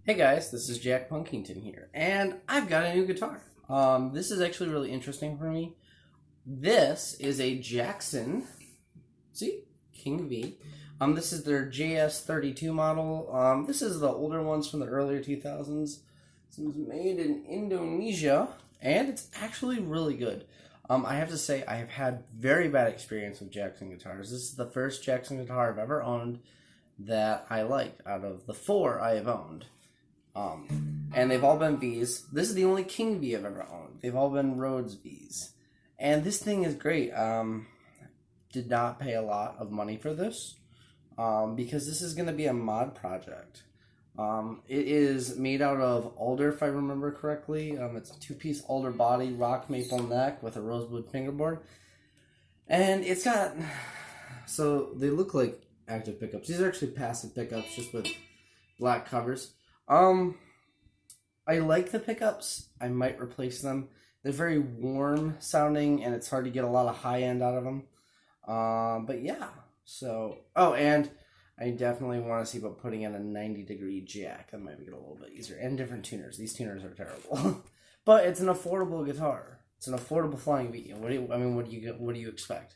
Hey guys, this is Jack Punkington here, and I've got a new guitar. This is actually really interesting for me. This is a Jackson, King V. This is their js32 model. This is the older ones from the earlier 2000s. This was made in Indonesia, and it's actually really good. I have to say, I have had very bad experience with Jackson guitars. This is the first Jackson guitar I've ever owned that I liked out of the 4 I have owned. And they've all been Vs. This is the only King V I've ever owned. They've all been Rhodes Vs. And this thing is great. Did not pay a lot of money for this because this is going to be a mod project. It is made out of alder, if I remember correctly. It's a 2-piece alder body, rock maple neck with a rosewood fingerboard. And it's got... So they look like active pickups. These are actually passive pickups just with black covers. I like the pickups. I might replace them. They're very warm sounding, and it's hard to get a lot of high end out of them. But yeah. So, and I definitely want to see about putting in a 90-degree jack. That might make it a little bit easier. And different tuners. These tuners are terrible. But it's an affordable guitar. It's an affordable flying V. What do you expect?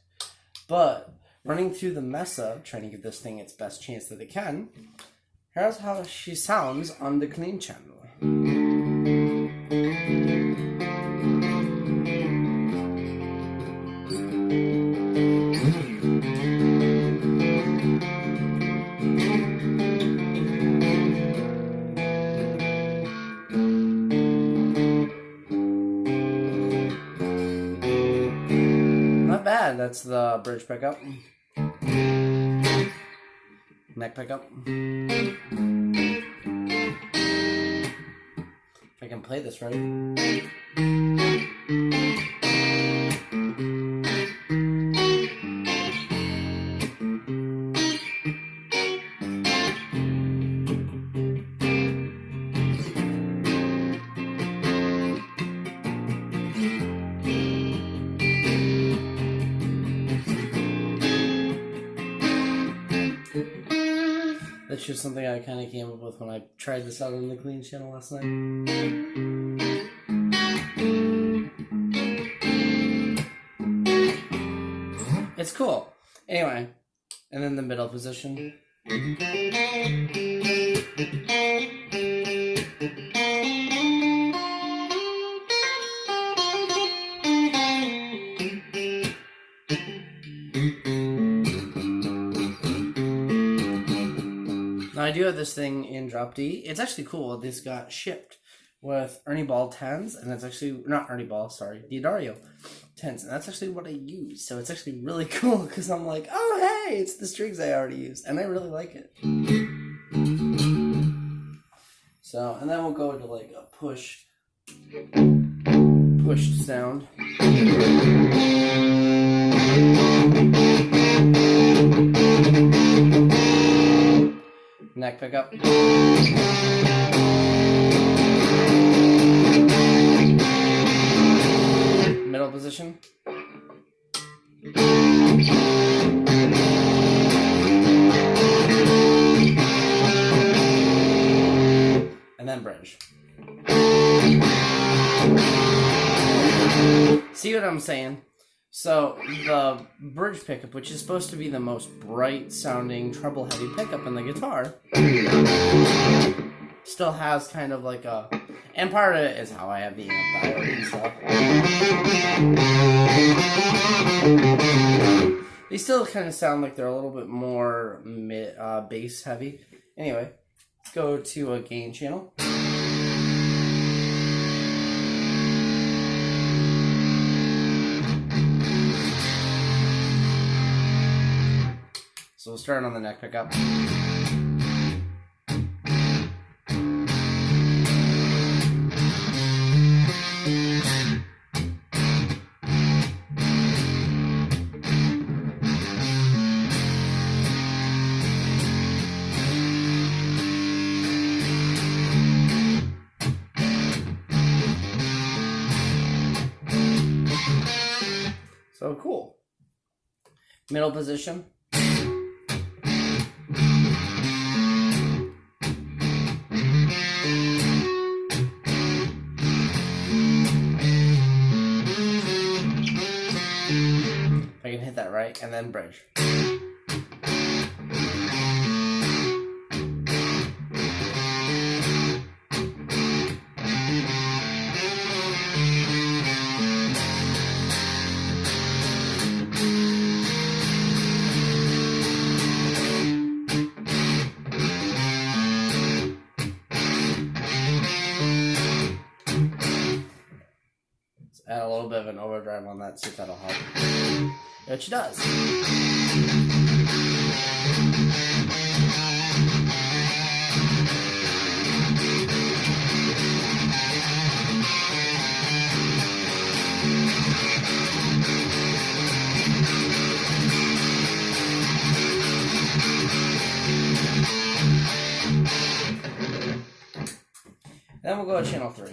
But running through the mess of trying to give this thing its best chance that it can. Here's how she sounds on the clean channel. Not bad. That's the bridge pickup. Neck pickup. If I can play this right. That's just something I kind of came up with when I tried this out on the clean channel last night. It's cool. Anyway, and then the middle position. Now, I do have this thing in drop D. It's actually cool. This got shipped with Ernie Ball 10s, and it's actually, not Ernie Ball, sorry, D'Addario 10s, and that's actually what I use. So it's actually really cool because I'm like, oh, hey, it's the strings I already used, and I really like it. So, and then we'll go to like a pushed sound. Neck pickup. Middle position. And then bridge. See what I'm saying? So, the bridge pickup, which is supposed to be the most bright-sounding, treble-heavy pickup in the guitar, still has kind of like a... And part of it is how I have the amp diode and stuff. They still kind of sound like they're a little bit more bass-heavy. Anyway, let's go to a gain channel. So we'll start on the neck pickup. So cool. Middle position. that, right? And then bridge. Add a little bit of an overdrive on that, see if that'll help. Which it does. Then we'll go to channel 3.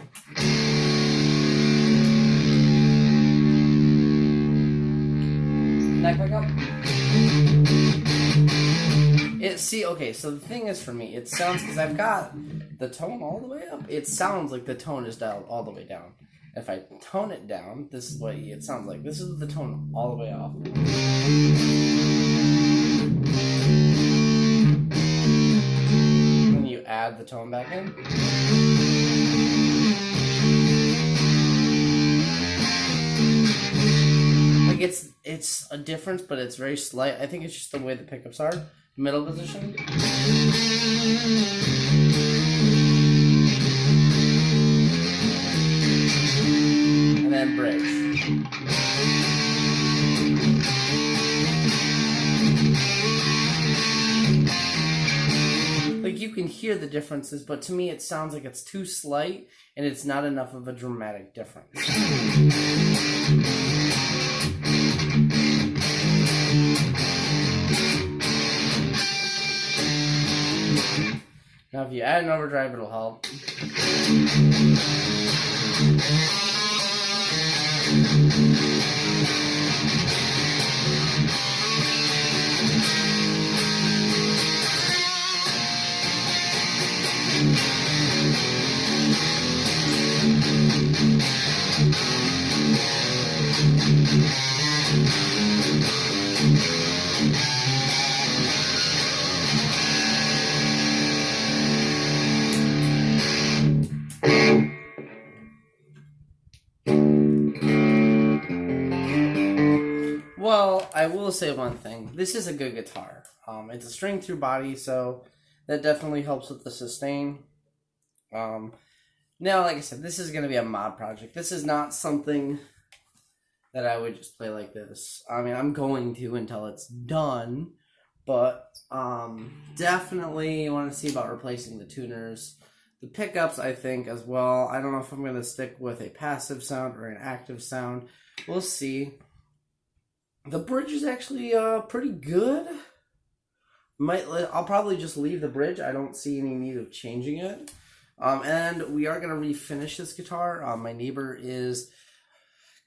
Neck back up. Okay, so the thing is for me, it sounds, because I've got the tone all the way up, it sounds like the tone is dialed all the way down. If I tone it down, this is what it sounds like. This is the tone all the way off. When you add the tone back in. Like it's a difference, but it's very slight. I think it's just the way the pickups are. Middle position. And then bridge. Like you can hear the differences, but to me it sounds like it's too slight and it's not enough of a dramatic difference. Now if you add an overdrive, it'll help. Well, I will say one thing. This is a good guitar. It's a string through body, so that definitely helps with the sustain. Now, like I said, this is going to be a mod project. This is not something that I would just play like this. I mean, I'm going to until it's done, but definitely want to see about replacing the tuners. The pickups, I think, as well. I don't know if I'm going to stick with a passive sound or an active sound. We'll see. The bridge is actually pretty good. I'll probably just leave the bridge. I don't see any need of changing it. And we are going to refinish this guitar. My neighbor is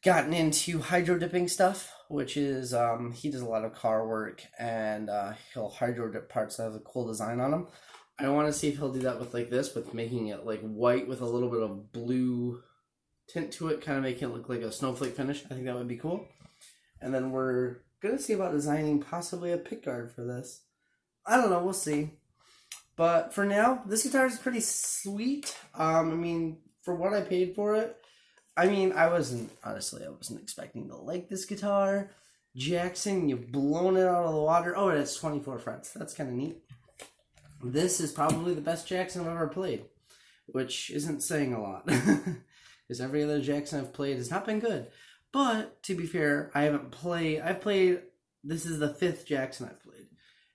gotten into hydro dipping stuff, which is he does a lot of car work, and he'll hydro dip parts that have a cool design on them. I want to see if he'll do that with like this, with making it like white with a little bit of blue tint to it, kind of making it look like a snowflake finish. I think that would be cool. And then we're going to see about designing possibly a pickguard for this. I don't know, we'll see. But for now, this guitar is pretty sweet. I mean, for what I paid for it, I mean, I wasn't expecting to like this guitar. Jackson, you've blown it out of the water. Oh, it has 24 frets. That's kind of neat. This is probably the best Jackson I've ever played, which isn't saying a lot. Because every other Jackson I've played has not been good. But, to be fair, this is the 5th Jackson I've played.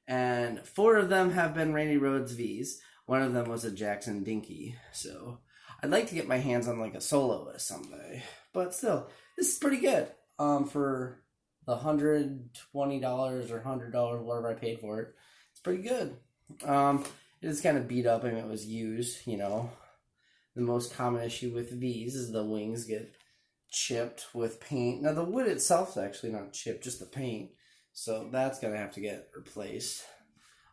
And 4 of them have been Randy Rhoads V's. One of them was a Jackson Dinky. So, I'd like to get my hands on like a soloist someday. But still, this is pretty good. For the $120 or $100, whatever I paid for it. It's pretty good. It is kind of beat up and it was used, you know. The most common issue with V's is the wings get chipped with paint. Now the wood itself is actually not chipped, just the paint. So that's gonna have to get replaced.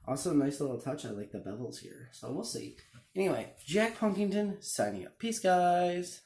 Also, nice little touch. I like the bevels here. So we'll see. Anyway, Jack Punkington signing up. Peace, guys.